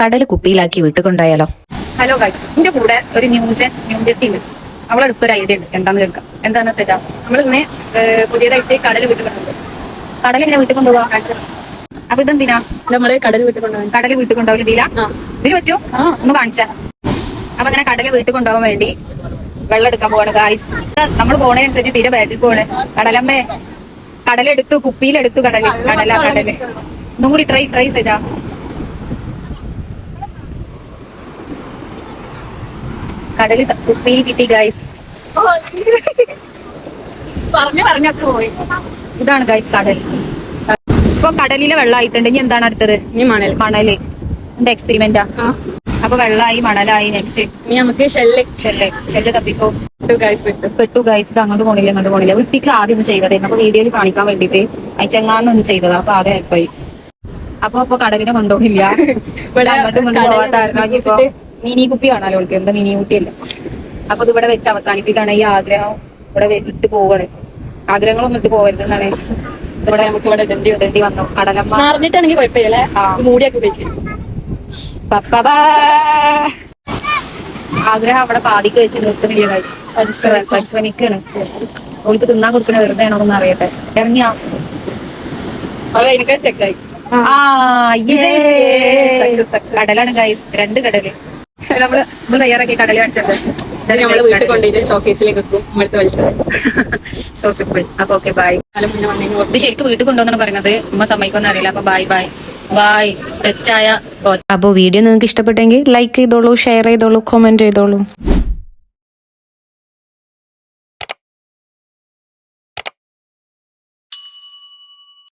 കടൽ കുപ്പിയിലാക്കി വീട്ടിൽ കൊണ്ടായാലോ? Hello guys, എന്റെ കൂടെ ഒരു ന്യൂജത്തി ഉണ്ട്. അവളെടുത്തൊരു ഐഡിയ ഉണ്ട്. എന്താണെന്ന് കേൾക്കാം. എന്താണെന്ന് വെച്ചാൽ നമ്മൾ ഇന്ന് പുതിയതായിട്ട് കടൽ വീട്ടിൽ കൊണ്ടുപോകും. കടൽ ഇങ്ങനെ വീട്ടിൽ കൊണ്ടുപോകാ. അപ്പൊ ഇതെന്തിനാ നമ്മള് കടൽ വീട്ടിൽ കൊണ്ടുപോകാൻ? കടൽ വീട്ടിൽ കൊണ്ടുപോകില്ല. ഇതിൽ പറ്റുമോ? ഒന്ന് കാണിച്ചാ. അപ്പൊ അങ്ങനെ കടൽ വീട്ടിൽ കൊണ്ടുപോകാൻ വേണ്ടി വെള്ളം എടുക്കാൻ പോവാണ് ഗൈസ്. നമ്മൾ പോണതനുസരിച്ച് തീരെ ബാക്കിൽ പോണ്. കടലമ്മേ, കടലെടുത്തു, കുപ്പിയിലെടുത്തു. കടല് ഒന്നും കൂടി ട്രൈ ചെയ്താ. കടല് കുപ്പിയിൽ കിട്ടി ഗൈസ്. പോയി. ഇതാണ് ഗൈസ് കടൽ. ഇപ്പൊ കടലിലെ വെള്ളമായിട്ടുണ്ട്. ഇനി എന്താണ് അടുത്തത്? മണല്. എന്റെ എക്സ്പെരിമെന്റാ. അപ്പൊ വെള്ളമായി, മണലായി. നെക്സ്റ്റ് നമുക്ക് ഷെല്ല് തപ്പിക്കോ. പെട്ടു ഗൈസ്. ഇത് അങ്ങോട്ട് പോണില്ല. വൃത്തിക്ക് ആദ്യം ഒന്ന് ചെയ്തതായിരുന്നു. അപ്പൊ വീഡിയോയിൽ കാണിക്കാൻ വേണ്ടിട്ട് അയച്ചെങ്ങാന്നൊന്ന് ചെയ്തതാ. അപ്പൊ ആകെ ആയിപ്പോയി. അപ്പൊ കടലിനെ കൊണ്ടുപോകില്ല. അങ്ങോട്ടും പോവാത്ത ഇപ്പൊ മിനി കുപ്പി കാണാലോ. എന്താ മിനി കുട്ടിയല്ല. അപ്പൊ ഇത് ഇവിടെ വെച്ച് അവസാനിപ്പിക്കാണ്. ഈ ആഗ്രഹം ഇവിടെ ഇട്ട് പോവാണ്. ആഗ്രഹങ്ങളൊന്നും ഇട്ട് പോകരുത് എന്നാണ് ഇവിടെ നമുക്ക് വന്നു. കടലമ്മ ആഗ്രഹം അവിടെ പാതിക്ക് വെച്ച് നിർത്തുന്നില്ല ഗൈസ്. പരിശ്രമിക്കാണ്. അവൾക്ക് തിന്നാൻ കൊടുക്കണ വെറുതെ ആണോന്ന് അറിയട്ടെ. ഇറങ്ങിയാ കടലാണ് ഗൈസ്. 2 കടല് നമ്മള് തയ്യാറാക്കി കടല് കാണിച്ചത്. So simple. അപ്പൊ ഓക്കെ, ബൈ. ഇത് ശരിക്കും വീട്ടിൽ കൊണ്ടുവന്നാണ് പറയുന്നത്. ഉമ്മ സമ്മതിക്കൊന്നും അറിയില്ല. അപ്പൊ ബൈ. തെറ്റായ. അപ്പോൾ വീഡിയോ നിങ്ങൾക്ക് ഇഷ്ടപ്പെട്ടെങ്കിൽ ലൈക്ക് ചെയ്തോളൂ, ഷെയർ ചെയ്തോളൂ, കമന്റ് ചെയ്തോളൂ.